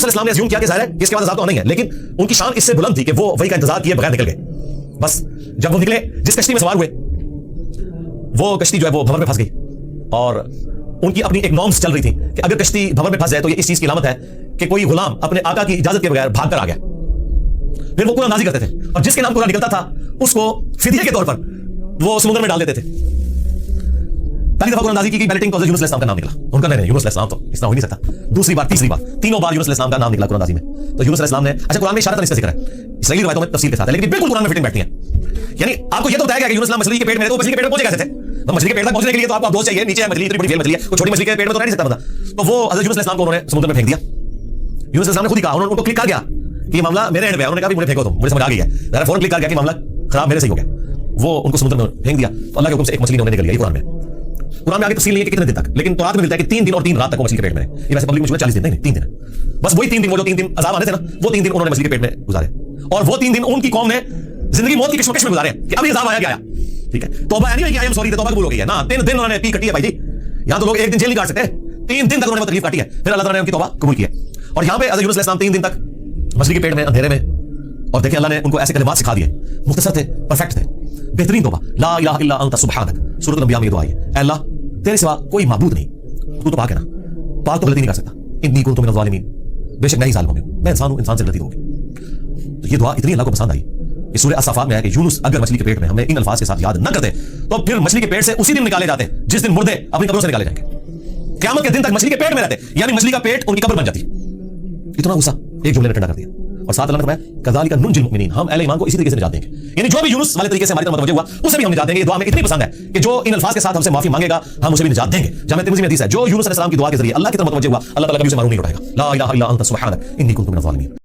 यूनुस अलैहिस्सलाम ने अज्यूम किया कि ज़ाहिर है इसके बाद अज़ाब तो नहीं है, लेकिन उनकी शान इससे बुलंद थी कि वो वही का इंतजार किए बगैर निकल गए। बस जब वो निकले, जिस कश्ती में सवार हुए वो कश्ती जो है वो भंवर में फंस गई, और उनकी अपनी एक नॉर्म्स चल रही थी कि अगर कश्ती भंवर में फंस जाए तो ये इस चीज की अलामत है कि कोई गुलाम अपने आका की इजाजत के बगैर भाग कर आ गया। फिर वो कुरान नाज़िल करते थे, और जिसके नाम कुरान निकलता था उसको फिदिया के तौर पर वो समुद्र में डाल देते थे। पहली दफा कुरान नाज़िल की गई बैलेटिंग तो हज़रत यूनुस अलैहिस्सलाम का नाम निकला, उनका नहीं, यूनुस अलैहिस्सलाम तो इतना हो ही नहीं सकता। दूसरी बार, तीसरी बार, तीनों बार यूनुस अलैहिस्सलाम का नाम निकला कुरान नाज़िल में। तो यूनुस अलैहिस्सलाम ने, अच्छा कुरान में इशारतन इसका जिक्र है, इसराइली रिवायतों में तफसील के साथ है, लेकिन बिल्कुल कुरान में फिटिंग बैठती है। यानी आपको ये तो बताया गया कि यूनुस अलैहिस्सलाम मछली के पेट में, तो मछली के पेट में पहुंचे कैसे थे? तो मछली के पेट तक पहुंचने के लिए तो आपको दोस्त चाहिए, नीचे है मछली, इतनी बड़ी मछली है, कोई छोटी मछली के पेट में तो रह नहीं सकता बंदा। तो वो हज़रत यूनुस अलैहिस्सलाम को उन्होंने समुद्र में फेंक दिया। यूनुस अलैहिस्सलाम ने खुद ही कहा, उनको क्लिक कर गया कि ये मामला मेरे एंड में है। उन्होंने कहा मुझे फेंको तुम, मुझे समझ आ गई है, जरा फौरन क्लिक कर गया कि मामला खराब मेरे से ही हो गया। वो उनको समुद्र में फेंक दिया, तो अल्लाह के हुक्म से एक मछली ने उन्हें निकल लिया। कुरान में आगे तफसील नहीं है कि कितने दिन तक, लेकिन तौरात में मिलता है कि 3 दिन और 3 रात तक वो मछली के पेट में रहे। ये वैसे पब्लिक में 40 दिन नहीं, 3 दिन है बस। वही 3 दिन, वो जो 3 दिन अजाब आने थे ना, वो 3 दिन उन्होंने मछली के पेट में गुजारे, और वो 3 दिन उनकी कौम ने जिंदगी मौत की कश्मकश में गुजारे कि अभी अजाब आया गया। ठीक है, तौबा नहीं है कि आई एम सॉरी, तौबा कबूल हो गई है ना। 3 दिन उन्होंने पी कटी है भाई जी। यहां तो लोग एक दिन जेल नहीं काट सकते, 3 दिन तक उन्होंने तकलीफ काटी है, फिर अल्लाह ताला ने उनकी तौबा कबूल की है। और यहां पे हज़रत यूनुस अलैहिस्सलाम 3 दिन तक मछली के पेट में, अंधेरे में, और देखिए अल्लाह ने उनको ऐसे कलिमात सिखा दिए, मुख्तसर थे, परफेक्ट थे, बेहतरीन तौबा, ला इलाहा इल्ला अंता सुब्हानक। सूरत अंबिया में ये दुआ है, अल्लाह तेरे सिवा कोई माबूद नहीं, तू तो पाक है ना, पाक तो गलती नहीं कर सकता। इन्नी कुन्तु मिनज़ ज़ालिमीन, बेशक मैं ही ज़ालिम हूं, मैं इंसान हूं, इंसान से गलती होगी। तो ये दुआ इतनी अल्लाह को पसंद आई। इस सूरह अस-सफ़ात में है कि यूनुस अगर मछली के पेट में हमें इन अल्फाज के साथ याद न करते तो फिर मछली के पेट से उसी दिन निकाले जाते जिस दिन मुर्दे अपनी कब्रों से निकाले जाएंगे। क़यामत के दिन तक मछली के पेट में रहते, यानी मछली का पेट उनकी कब्र बन जाती। इतना गुस्सा एक जुमले ने ठंडा कर दिया। और साथ अल्लाह ने फरमाया कज़ालिका नुनजिल मुमिनीन, हम अहले ईमान को इसी तरीके से निजात देंगे। यानी जो भी यूनुस वाले तरीके से हमारी तरफ मुतवज्जह हुआ उसे भी हम निजात देंगे। ये दुआ में इतनी पसंद है कि जो इन अल्फाज के साथ हमसे माफी मांगेगा हम उसे भी निजात देंगे। जामे तिर्मिज़ी में हदीस है, जो यूनुस अलैहिस्सलाम की दुआ के जरिए अल्लाह की तरफ मुतवज्जह हुआ अल्लाह ताला कभी उसे महरूम नहीं उठाएगा। ला इलाहा इल्ला अंता सुब्हानक इन्नी कुन्तु मिनज़ ज़ालिमीन।